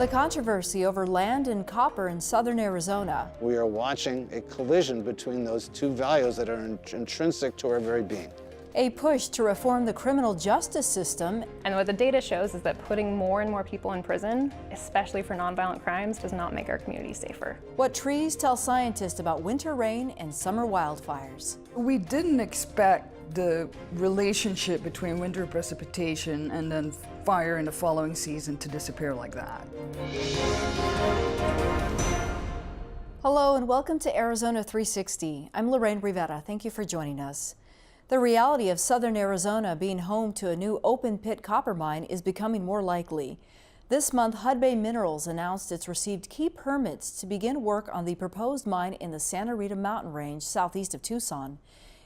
The controversy over land and copper in southern Arizona. We are watching a collision between those two values that are intrinsic to our very being. A push to reform the criminal justice system. And what the data shows is that putting more and more people in prison, especially for nonviolent crimes, does not make our communities safer. What trees tell scientists about winter rain and summer wildfires. We didn't expect the relationship between winter precipitation and then fire in the following season to disappear like that. Hello and welcome to Arizona 360. I'm Lorraine Rivera. Thank you for joining us. The reality of southern Arizona being home to a new open-pit copper mine is becoming more likely. This month, Hudbay Minerals announced it's received key permits to begin work on the proposed mine in the Santa Rita mountain range southeast of Tucson.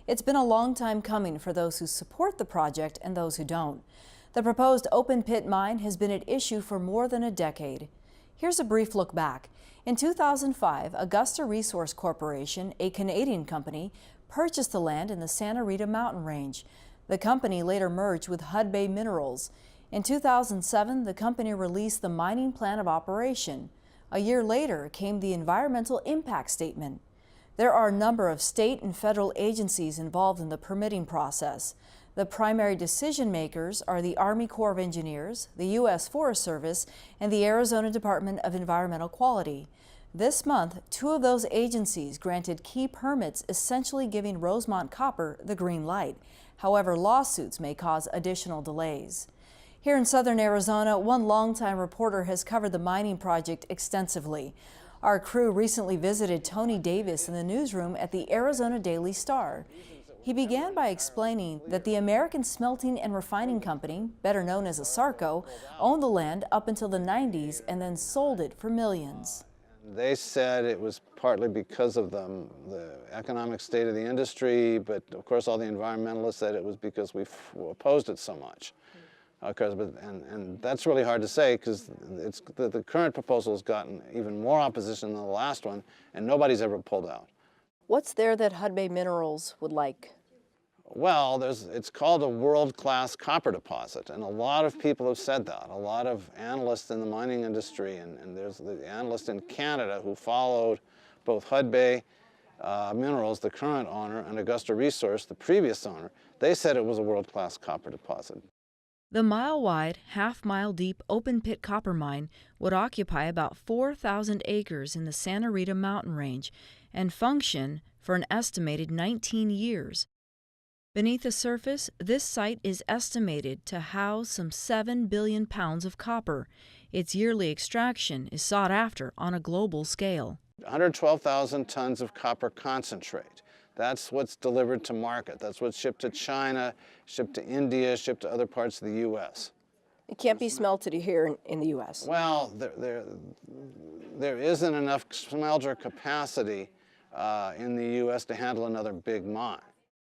It's been a long time coming for those who support the project and those who don't. The proposed open-pit mine has been at issue for more than a decade. Here's a brief look back. In 2005, Augusta Resource Corporation, a Canadian company, purchased the land in the Santa Rita mountain range. The company later merged with Hudbay Minerals. In 2007, the company released the mining plan of operation. A year later came the environmental impact statement. There are a number of state and federal agencies involved in the permitting process. The primary decision makers are the Army Corps of Engineers, the U.S. Forest Service, and the Arizona Department of Environmental Quality. This month, two of those agencies granted key permits, essentially giving Rosemont Copper the green light. However, lawsuits may cause additional delays. Here in southern Arizona, one longtime reporter has covered the mining project extensively. Our crew recently visited Tony Davis in the newsroom at the Arizona Daily Star. He began by explaining that the American Smelting and Refining Company, better known as ASARCO, owned the land up until the 90s and then sold it for millions. They said it was partly because of the economic state of the industry, but of course all the environmentalists said it was because we opposed it so much. And that's really hard to say because the current proposal has gotten even more opposition than the last one, and nobody's ever pulled out. What's there that Hudbay Minerals would like? Well, it's called a world-class copper deposit, and a lot of people have said that. A lot of analysts in the mining industry, and there's the analyst in Canada who followed both Hudbay Minerals, the current owner, and Augusta Resource, the previous owner. They said it was a world-class copper deposit. The mile-wide, half-mile-deep open-pit copper mine would occupy about 4,000 acres in the Santa Rita mountain range and function for an estimated 19 years. Beneath the surface, this site is estimated to house some 7 billion pounds of copper. Its yearly extraction is sought after on a global scale. 112,000 tons of copper concentrate. That's what's delivered to market. That's what's shipped to China, shipped to India, shipped to other parts of the U.S. It can't be smelted here in the U.S. Well, there isn't enough smelter capacity in the U.S. to handle another big mine.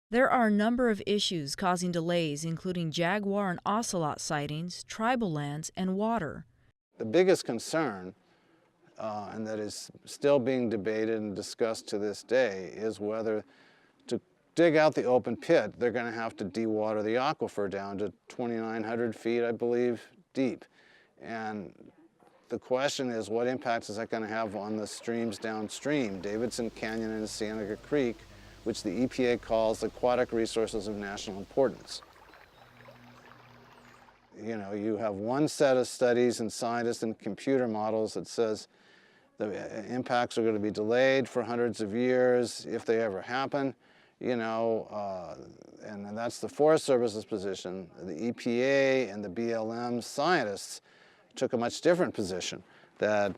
There are a number of issues causing delays, including jaguar and ocelot sightings, tribal lands, and water. The biggest concern, and that is still being debated and discussed to this day, is whether to dig out the open pit, they're going to have to dewater the aquifer down to 2,900 feet, I believe, deep. And the question is, what impact is that going to have on the streams downstream, Davidson Canyon and Cienega Creek, which the EPA calls aquatic resources of national importance. You know, you have one set of studies and scientists and computer models that says the impacts are going to be delayed for hundreds of years if they ever happen, you know, and that's the Forest Service's position. The EPA and the BLM scientists took a much different position, that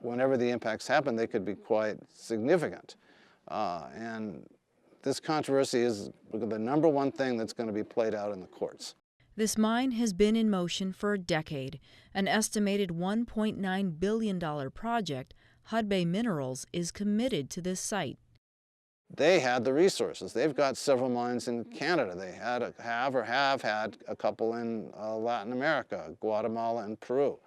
whenever the impacts happen, they could be quite significant. And this controversy is the number one thing that's going to be played out in the courts. This mine has been in motion for a decade. An estimated $1.9 billion project, Hudbay Minerals is committed to this site. They had the resources. They've got several mines in Canada. They have had a couple in Latin America, Guatemala and Peru.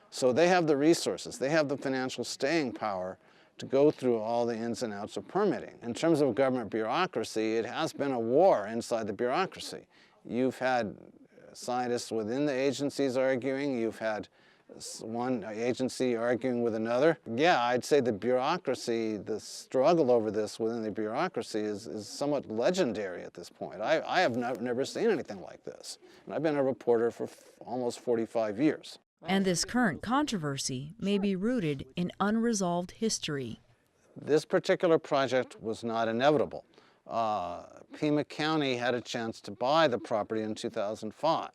So they have the resources. They have the financial staying power to go through all the ins and outs of permitting. In terms of government bureaucracy, it has been a war inside the bureaucracy. You've had scientists within the agencies arguing, you've had one agency arguing with another. Yeah, I'd say the bureaucracy, the struggle over this within the bureaucracy is somewhat legendary at this point. I have never seen anything like this. And I've been a reporter for almost 45 years. And this current controversy may be rooted in unresolved history. This particular project was not inevitable. Pima County had a chance to buy the property in 2005.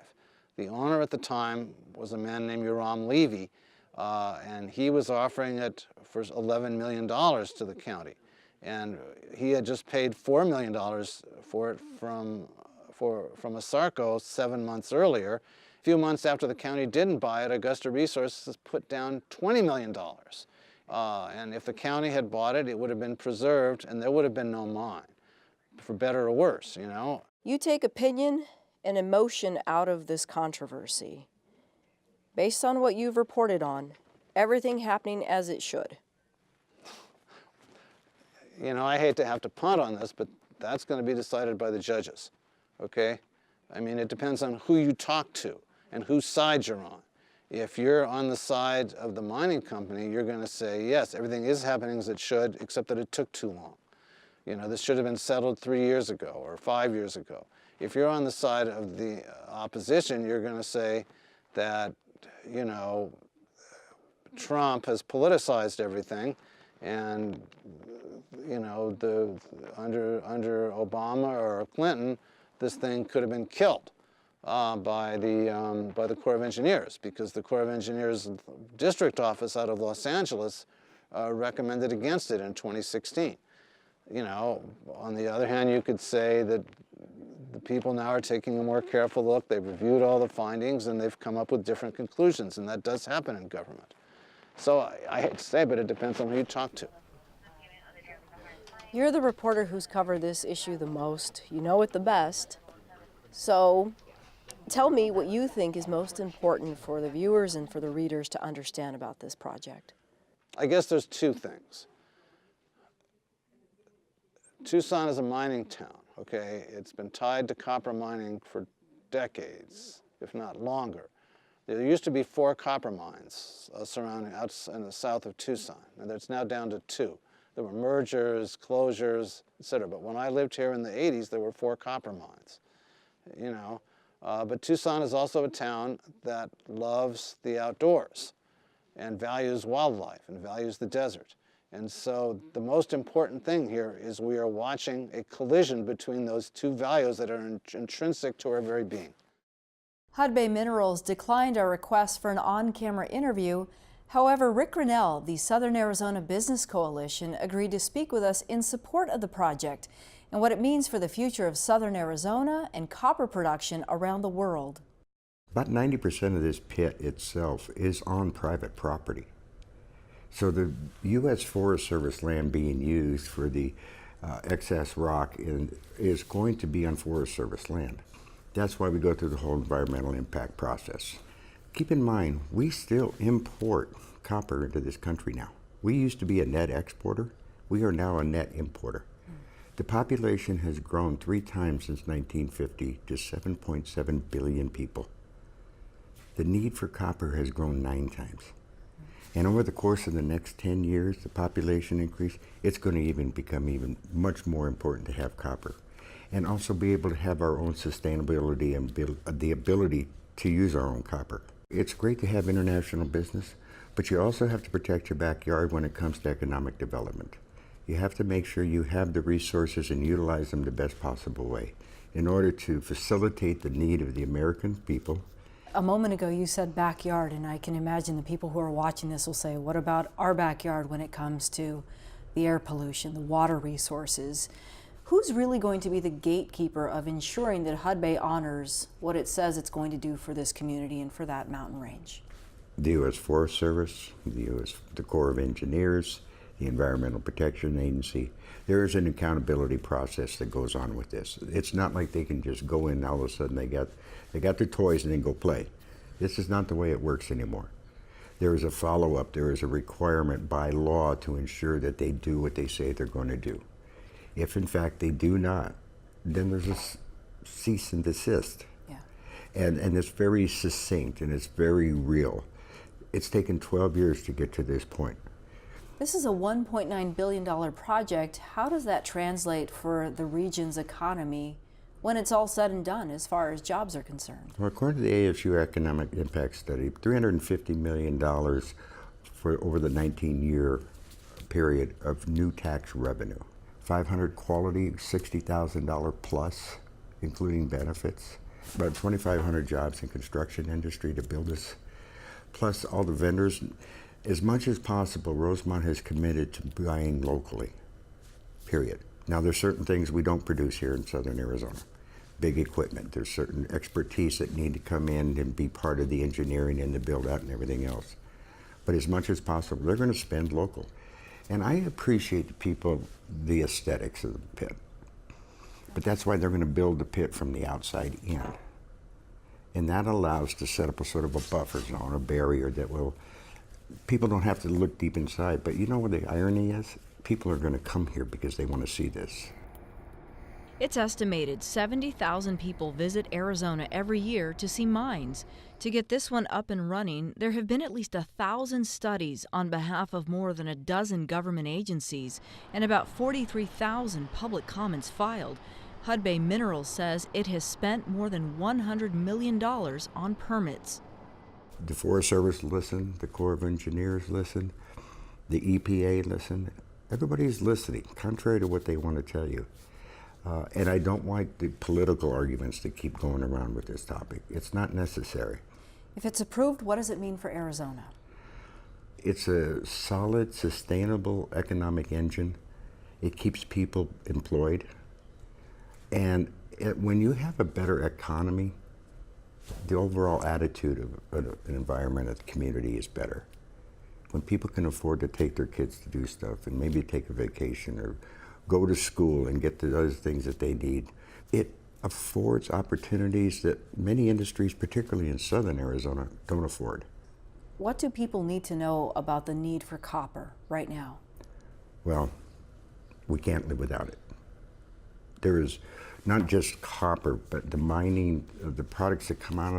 The owner at the time was a man named Yoram Levy, and he was offering it for $11 million to the county. And he had just paid $4 million for it from ASARCO 7 months earlier. A few months after the county didn't buy it, Augusta Resources put down $20 million. And if the county had bought it, it would have been preserved and there would have been no mine, for better or worse, you know. You take opinion and emotion out of this controversy. Based on what you've reported on, everything happening as it should. You know, I hate to have to punt on this, but that's going to be decided by the judges, okay? I mean, it depends on who you talk to and whose side you're on. If you're on the side of the mining company, you're going to say, yes, everything is happening as it should, except that it took too long. You know, this should have been settled 3 years ago or 5 years ago. If you're on the side of the opposition, you're going to say that, you know, Trump has politicized everything, and, you know, under Obama or Clinton, this thing could have been killed by the Corps of Engineers, because the Corps of Engineers district office out of Los Angeles recommended against it in 2016. You know, on the other hand, you could say that the people now are taking a more careful look. They've reviewed all the findings and they've come up with different conclusions, and that does happen in government. So I hate to say, but it depends on who you talk to. You're the reporter who's covered this issue the most. You know it the best. So tell me what you think is most important for the viewers and for the readers to understand about this project. I guess there's two things. Tucson is a mining town, okay? It's been tied to copper mining for decades, if not longer. There used to be 4 copper mines surrounding out in the south of Tucson, and it's now down to 2. There were mergers, closures, etc. But when I lived here in the 80s, there were 4 copper mines, you know. But Tucson is also a town that loves the outdoors and values wildlife and values the desert. And so the most important thing here is we are watching a collision between those two values that are intrinsic to our very being. Hudbay Minerals declined our request for an on-camera interview. However, Rick GRINNELL, the Southern Arizona Business Coalition, agreed to speak with us in support of the project and what it means for the future of Southern Arizona and copper production around the world. About 90% of this pit itself is on private property. So the U.S. Forest Service land being used for the excess rock is going to be on Forest Service land. That's why we go through the whole environmental impact process. Keep in mind, we still import copper into this country now. We used to be a net exporter. We are now a net importer. The population has grown 3 times since 1950 to 7.7 billion people. The need for copper has grown 9 times. And over the course of the next 10 years, the population increase, it's going to become much more important to have copper. And also be able to have our own sustainability and the ability to use our own copper. It's great to have international business, but you also have to protect your backyard when it comes to economic development. You have to make sure you have the resources and utilize them the best possible way in order to facilitate the need of the American people. A moment ago you said backyard, and I can imagine the people who are watching this will say, what about our backyard when it comes to the air pollution, the water resources? Who's really going to be the gatekeeper of ensuring that Hudbay honors what it says it's going to do for this community and for that mountain range? The U.S. Forest Service, the Corps of Engineers, the Environmental Protection Agency. There is an accountability process that goes on with this. It's not like they can just go in and all of a sudden they got their toys and then go play. This is not the way it works anymore. There is a follow-up, there is a requirement by law to ensure that they do what they say they're going to do. If in fact they do not, then there's a cease and desist. Yeah. And it's very succinct and it's very real. It's taken 12 years to get to this point. This is a $1.9 billion project. How does that translate for the region's economy when it's all said and done as far as jobs are concerned? Well, according to the ASU Economic Impact Study, $350 million for over the 19-year period of new tax revenue. 500 quality, $60,000 plus, including benefits. About 2,500 jobs in construction industry to build this, plus all the vendors. As much as possible, Rosemont has committed to buying locally, period. Now, there's certain things we don't produce here in southern Arizona. Big equipment, there's certain expertise that need to come in and be part of the engineering and the build out and everything else. But as much as possible, they're going to spend local. And I appreciate the people, the aesthetics of the pit. But that's why they're going to build the pit from the outside in. And that allows to set up a sort of a buffer zone, a barrier that will, people don't have to look deep inside. But you know what the irony is? People are going to come here because they want to see this. It's estimated 70,000 people visit Arizona every year to see mines. To get this one up and running, there have been at least 1,000 studies on behalf of more than a dozen government agencies and about 43,000 public comments filed. Hudbay Minerals says it has spent more than $100 million on permits. The Forest Service listened, the Corps of Engineers listened, the EPA listened. Everybody's listening, contrary to what they want to tell you. And I don't like the political arguments that keep going around with this topic. It's not necessary. If it's approved, what does it mean for Arizona? It's a solid, sustainable economic engine. It keeps people employed. And when you have a better economy, the overall attitude of an environment, of the community is better. When people can afford to take their kids to do stuff and maybe take a vacation or go to school and get the other things that they need, it affords opportunities that many industries, particularly in southern Arizona, don't afford. What do people need to know about the need for copper right now? Well, We can't live without it. There is not just copper, but the mining of the products that come out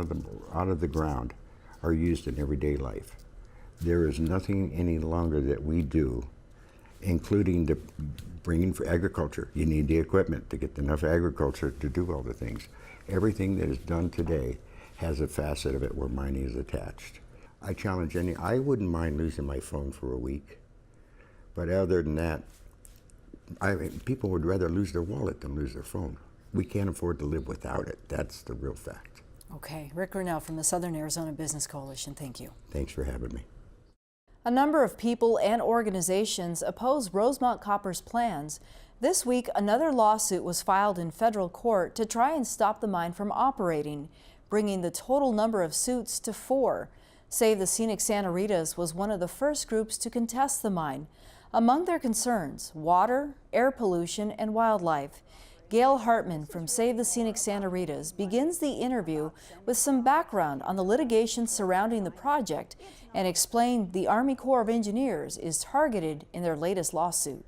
of the ground are used in everyday life. There is nothing any longer that we do, including the bringing for agriculture. You need the equipment to get enough agriculture to do all the things. Everything that is done today has a facet of it where mining is attached. I challenge I wouldn't mind losing my phone for a week, but other than that, people would rather lose their wallet than lose their phone. We can't afford to live without it. That's the real fact. Okay, Rick GRINNELL from the Southern Arizona Business Coalition, thank you. Thanks for having me. A number of people and organizations oppose Rosemont Copper's plans. This week, another lawsuit was filed in federal court to try and stop the mine from operating, bringing the total number of suits to 4. Save the Scenic Santa Ritas was one of the first groups to contest the mine. Among their concerns, water, air pollution, and wildlife. GAYLE Hartmann from Save the Scenic Santa Ritas begins the interview with some background on the litigation surrounding the project and explained the Army Corps of Engineers is targeted in their latest lawsuit.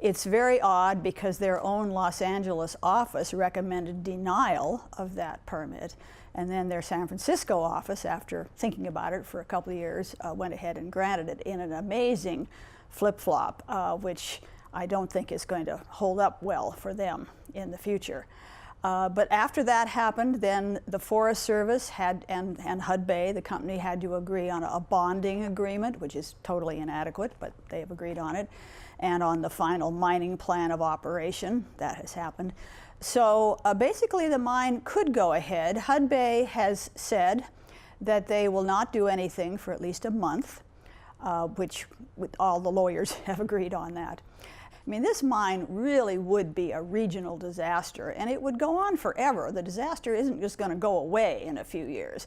It's very odd because their own Los Angeles office recommended denial of that permit, and then their San Francisco office, after thinking about it for a couple of years, went ahead and granted it in an amazing flip-flop, which I don't think is going to hold up well for them in the future. But after that happened, then the Forest Service and Hudbay, the company, had to agree on a bonding agreement, which is totally inadequate, but they have agreed on it, and on the final mining plan of operation. That has happened. So basically the mine could go ahead. Hudbay has said that they will not do anything for at least a month, which all the lawyers have agreed on that. I mean, this mine really would be a regional disaster, and it would go on forever. The disaster isn't just going to go away in a few years.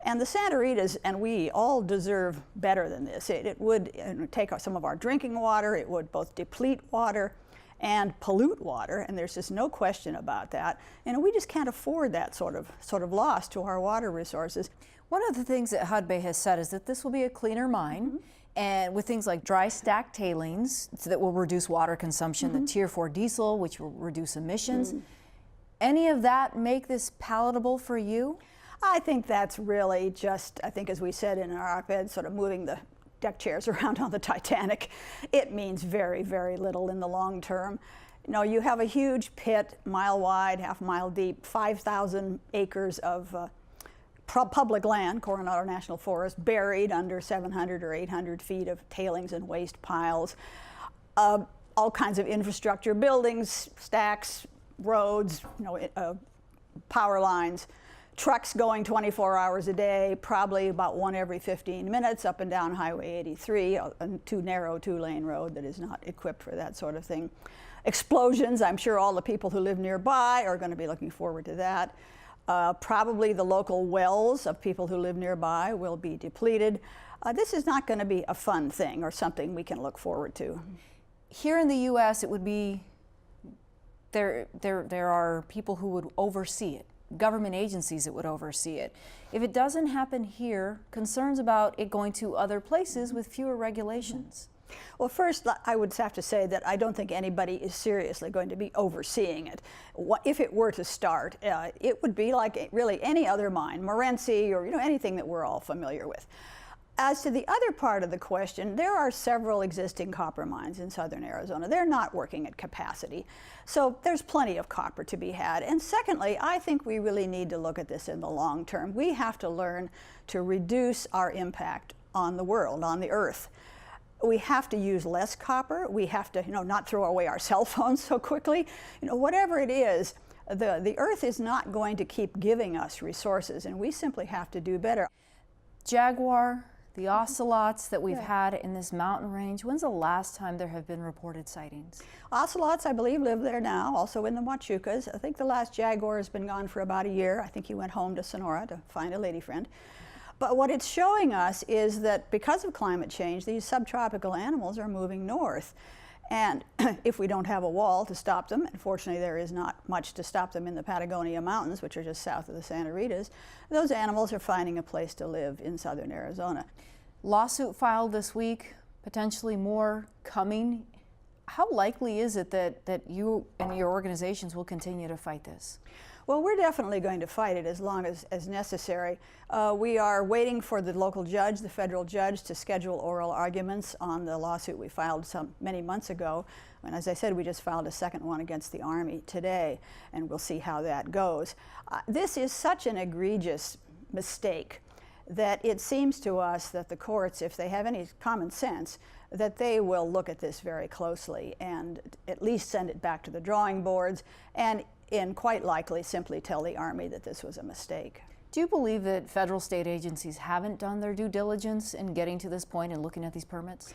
And the Santa Ritas and we all deserve better than this. It would take some of our drinking water, it would both deplete water and pollute water, and there's just no question about that. And we just can't afford that sort of loss to our water resources. One of the things that Hudbay has said is that this will be a cleaner mine, and with things like dry stack tailings that will reduce water consumption, the Tier 4 diesel, which will reduce emissions. Any of that make this palatable for you? I think that's really just, I think as we said in our op-ed, sort of moving the deck chairs around on the Titanic. It means very, very little in the long term. You know, you have a huge pit, mile wide, half mile deep, 5,000 acres of public land, Coronado National Forest, buried under 700 or 800 feet of tailings and waste piles. All kinds of infrastructure, buildings, stacks, roads, you know, power lines, trucks going 24 hours a day, probably about one every 15 minutes up and down Highway 83, a too narrow two-lane road that is not equipped for that sort of thing. Explosions, I'm sure all the people who live nearby are going to be looking forward to that. Probably the local wells of people who live nearby will be depleted. This is not going to be a fun thing or something we can look forward to. Here in the U.S., it would be, there are people who would oversee it, government agencies that would oversee it. If it doesn't happen here, concerns about it going to other places with fewer regulations. Well, first, I would have to say that I don't think anybody is seriously going to be overseeing it. If it were to start, it would be like really any other mine, Morenci or anything that we're all familiar with. As to the other part of the question, there are several existing copper mines in southern Arizona. They're not working at capacity. So there's plenty of copper to be had. And secondly, I think we really need to look at this in the long term. We have to learn to reduce our impact on the world, on the earth. We have to use less copper. We have to, not throw away our cell phones so quickly. Whatever it is, the earth is not going to keep giving us resources, and we simply have to do better. Jaguar, the ocelots that we've had in this mountain range, when's the last time there have been reported sightings? Ocelots, I believe, live there now, also in the Huachucas. I think the last jaguar has been gone for about a year. I think he went home to Sonora to find a lady friend. But what it's showing us is that because of climate change, these subtropical animals are moving north. And if we don't have a wall to stop them, unfortunately there is not much to stop them in the Patagonia Mountains, which are just south of the Santa Ritas, those animals are finding a place to live in southern Arizona. Lawsuit filed this week, potentially more coming. How likely is it that you and your organizations will continue to fight this? Well, we're definitely going to fight it as long as necessary. We are waiting for the local judge, the federal judge, to schedule oral arguments on the lawsuit we filed many months ago. And as I said, we just filed a second one against the Army today, and we'll see how that goes. This is such an egregious mistake that it seems to us that the courts, if they have any common sense, that they will look at this very closely and at least send it back to the drawing boards and quite likely simply tell the Army that this was a mistake. Do you believe that federal state agencies haven't done their due diligence in getting to this point and looking at these permits?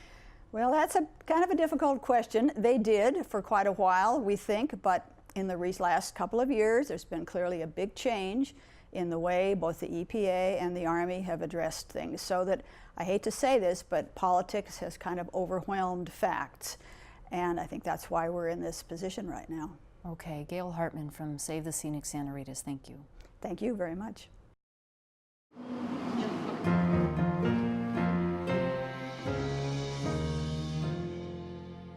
Well, that's kind of a difficult question. They did for quite a while, we think, but in the last couple of years, there's been clearly a big change in the way both the EPA and the Army have addressed things. So that, I hate to say this, but politics has kind of overwhelmed facts. And I think that's why we're in this position right now. Okay, GAYLE Hartmann from Save the Scenic Santa Ritas, thank you. Thank you very much.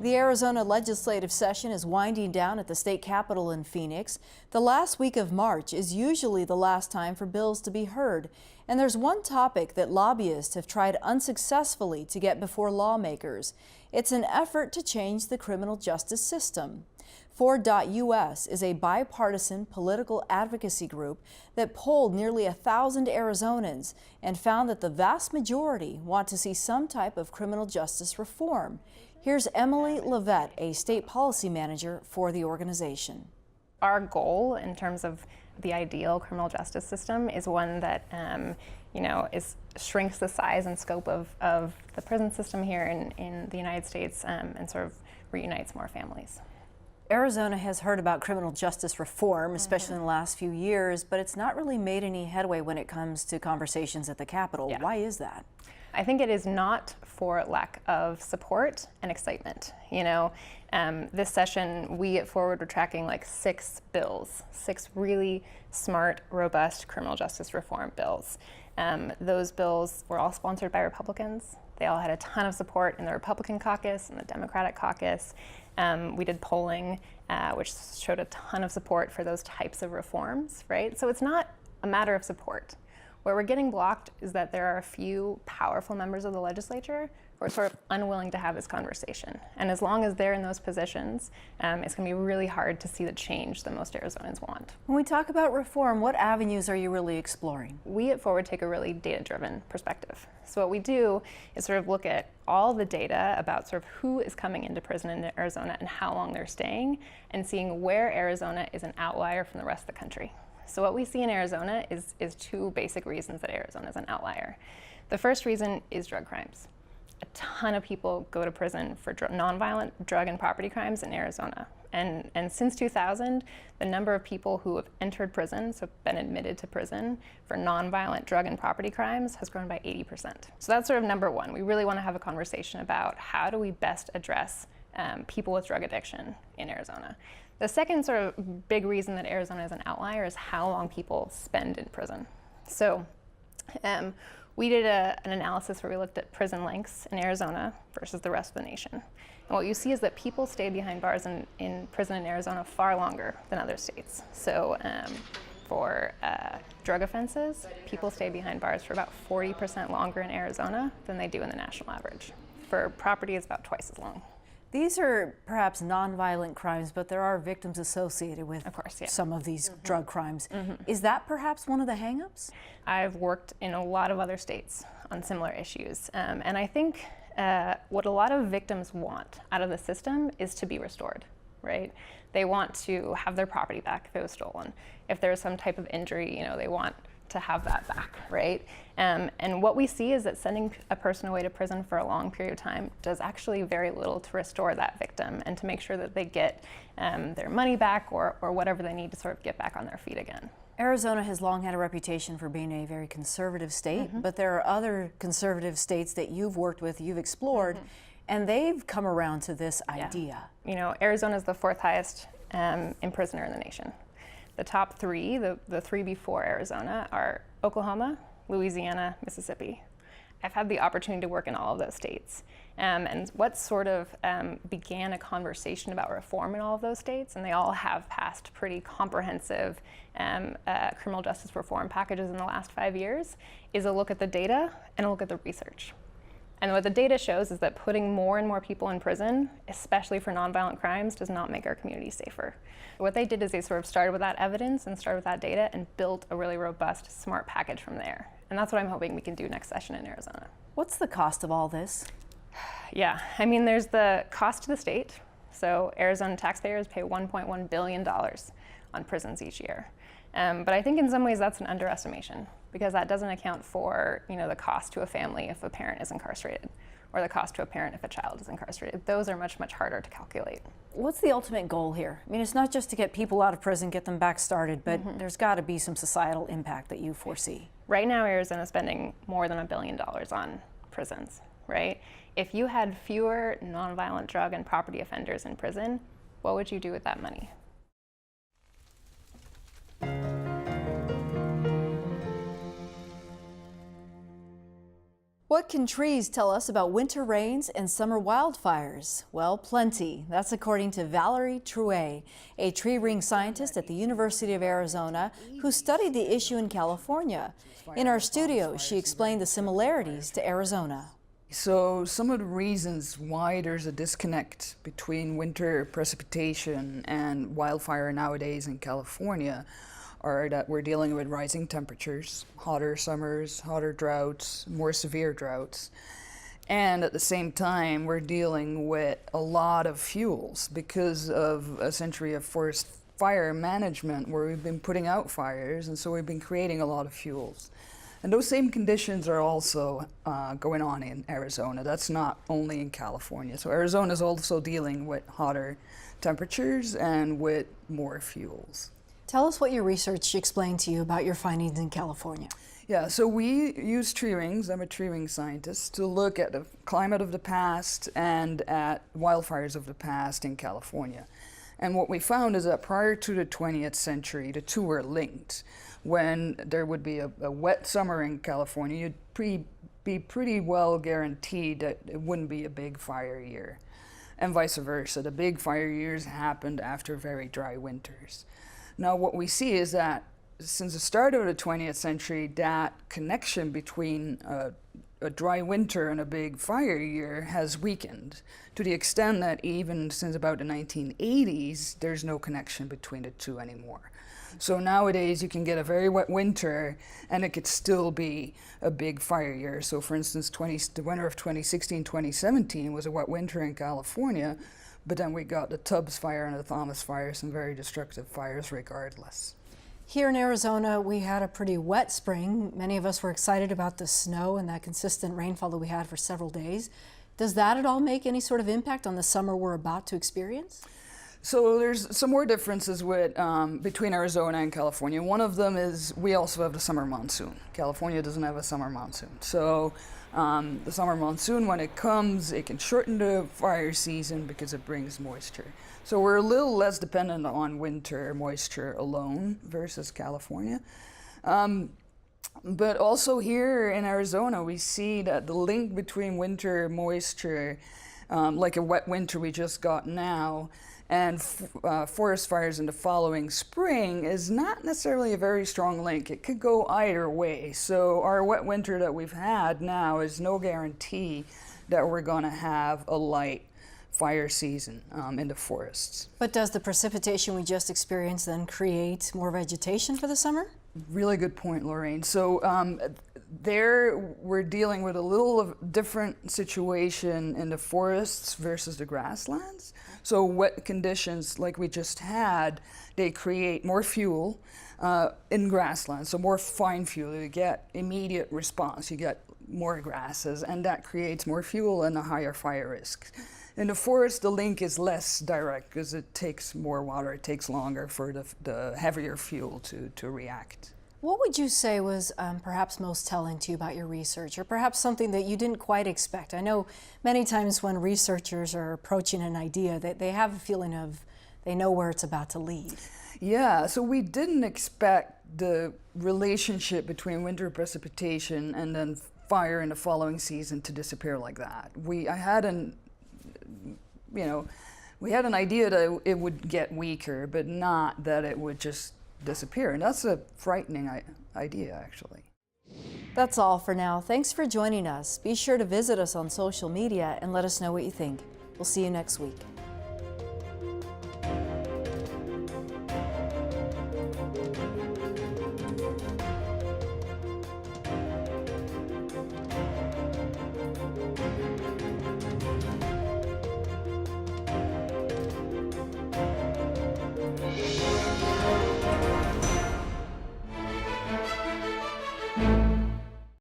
The Arizona legislative session is winding down at the state capitol in Phoenix. The last week of March is usually the last time for bills to be heard. And there's one topic that lobbyists have tried unsuccessfully to get before lawmakers. It's an effort to change the criminal justice system. Ford.us is a bipartisan political advocacy group that polled nearly 1,000 Arizonans and found that the vast majority want to see some type of criminal justice reform. Here's Emily Levette, a state policy manager for the organization. Our goal in terms of the ideal criminal justice system is one that shrinks the size and scope of the prison system here in the United States and sort of reunites more families. Arizona has heard about criminal justice reform, especially in the last few years, but it's not really made any headway when it comes to conversations at the Capitol. Yeah. Why is that? I think it is not for lack of support and excitement. This session, we at Forward were tracking like 6 bills, 6 really smart, robust criminal justice reform bills. Those bills were all sponsored by Republicans. They all had a ton of support in the Republican caucus and the Democratic caucus. We did polling, which showed a ton of support for those types of reforms, right? So it's not a matter of support. Where we're getting blocked is that there are a few powerful members of the legislature who are sort of unwilling to have this conversation. And as long as they're in those positions, it's going to be really hard to see the change that most Arizonans want. When we talk about reform, what avenues are you really exploring? We at Forward take a really data-driven perspective. So what we do is sort of look at all the data about sort of who is coming into prison in Arizona and how long they're staying, and seeing where Arizona is an outlier from the rest of the country. So what we see in Arizona is two basic reasons that Arizona is an outlier. The first reason is drug crimes. A ton of people go to prison for nonviolent drug and property crimes in Arizona. And since 2000, the number of people who have entered prison, so been admitted to prison for nonviolent drug and property crimes, has grown by 80%. So that's sort of number one. We really want to have a conversation about how do we best address people with drug addiction in Arizona. The second sort of big reason that Arizona is an outlier is how long people spend in prison. So we did an analysis where we looked at prison lengths in Arizona versus the rest of the nation. And what you see is that people stay behind bars in prison in Arizona far longer than other states. So for drug offenses, people stay behind bars for about 40% longer in Arizona than they do in the national average. For property, it's about twice as long. These are perhaps nonviolent crimes, but there are victims associated with, of course, yeah, some of these drug crimes. Is that perhaps one of the hang-ups? I've worked in a lot of other states on similar issues, and I think what a lot of victims want out of the system is to be restored, right? They want to have their property back if it was stolen. If there's some type of injury, they want to have that back, right? And what we see is that sending a person away to prison for a long period of time does actually very little to restore that victim and to make sure that they get their money back or whatever they need to sort of get back on their feet again. Arizona has long had a reputation for being a very conservative state, but there are other conservative states that you've worked with, you've explored, and they've come around to this idea. Arizona is the fourth highest imprisoner in the nation. The top three, the three before Arizona, are Oklahoma, Louisiana, Mississippi. I've had the opportunity to work in all of those states. And what sort of began a conversation about reform in all of those states, and they all have passed pretty comprehensive criminal justice reform packages in the last 5 years, is a look at the data and a look at the research. And what the data shows is that putting more and more people in prison, especially for nonviolent crimes, does not make our community safer. What they did is they sort of started with that evidence and started with that data and built a really robust, smart package from there. And that's what I'm hoping we can do next session in Arizona. What's the cost of all this? Yeah, there's the cost to the state. So Arizona taxpayers pay $1.1 billion on prisons each year. But I think in some ways that's an underestimation, because that doesn't account for the cost to a family if a parent is incarcerated, or the cost to a parent if a child is incarcerated. Those are much, much harder to calculate. What's the ultimate goal here? It's not just to get people out of prison, get them back started, but there's got to be some societal impact that you foresee. Right now, Arizona is spending more than $1 billion on prisons, right? If you had fewer nonviolent drug and property offenders in prison, what would you do with that money? What can trees tell us about winter rains and summer wildfires? Well, plenty. That's according to Valerie Trouet, a tree ring scientist at the University of Arizona who studied the issue in California. In our studio, she explained the similarities to Arizona. So some of the reasons why there's a disconnect between winter precipitation and wildfire nowadays in California are that we're dealing with rising temperatures, hotter summers, hotter droughts, more severe droughts. And at the same time, we're dealing with a lot of fuels because of a century of forest fire management where we've been putting out fires, and so we've been creating a lot of fuels. And those same conditions are also going on in Arizona. That's not only in California. So Arizona is also dealing with hotter temperatures and with more fuels. Tell us what your research explained to you about your findings in California. Yeah, so we use tree rings, I'm a tree ring scientist, to look at the climate of the past and at wildfires of the past in California. And what we found is that prior to the 20th century, the two were linked. When there would be a wet summer in California, you'd be pretty well guaranteed that it wouldn't be a big fire year. And vice versa, the big fire years happened after very dry winters. Now what we see is that since the start of the 20th century, that connection between a dry winter and a big fire year has weakened to the extent that even since about the 1980s, there's no connection between the two anymore. So nowadays you can get a very wet winter and it could still be a big fire year. So for instance, the winter of 2016-2017 was a wet winter in California, but then we got the Tubbs fire and the Thomas fire, some very destructive fires regardless. Here in Arizona, we had a pretty wet spring. Many of us were excited about the snow and that consistent rainfall that we had for several days. Does that at all make any sort of impact on the summer we're about to experience? So there's some more differences with, between Arizona and California. One of them is we also have the summer monsoon. California doesn't have a summer monsoon. So the summer monsoon, when it comes, it can shorten the fire season because it brings moisture. So we're a little less dependent on winter moisture alone versus California. But also here in Arizona, we see that the link between winter moisture, like a wet winter we just got now, and forest fires in the following spring is not necessarily a very strong link. It could go either way. So our wet winter that we've had now is no guarantee that we're going to have a light fire season in the forests. But does the precipitation we just experienced then create more vegetation for the summer? Really good point, Lorraine. So there we're dealing with a little different situation in the forests versus the grasslands. So wet conditions like we just had, they create more fuel in grasslands, so more fine fuel. You get immediate response, you get more grasses, and that creates more fuel and a higher fire risk. In the forest, the link is less direct because it takes more water, it takes longer for the heavier fuel to react. What would you say was perhaps most telling to you about your research, or perhaps something that you didn't quite expect? I know many times when researchers are approaching an idea, that they have a feeling of they know where it's about to lead. Yeah, so we didn't expect the relationship between winter precipitation and then fire in the following season to disappear like that. We had an idea that it would get weaker, but not that it would just disappear. And that's a frightening idea, actually. That's all for now. Thanks for joining us. Be sure to visit us on social media and let us know what you think. We'll see you next week.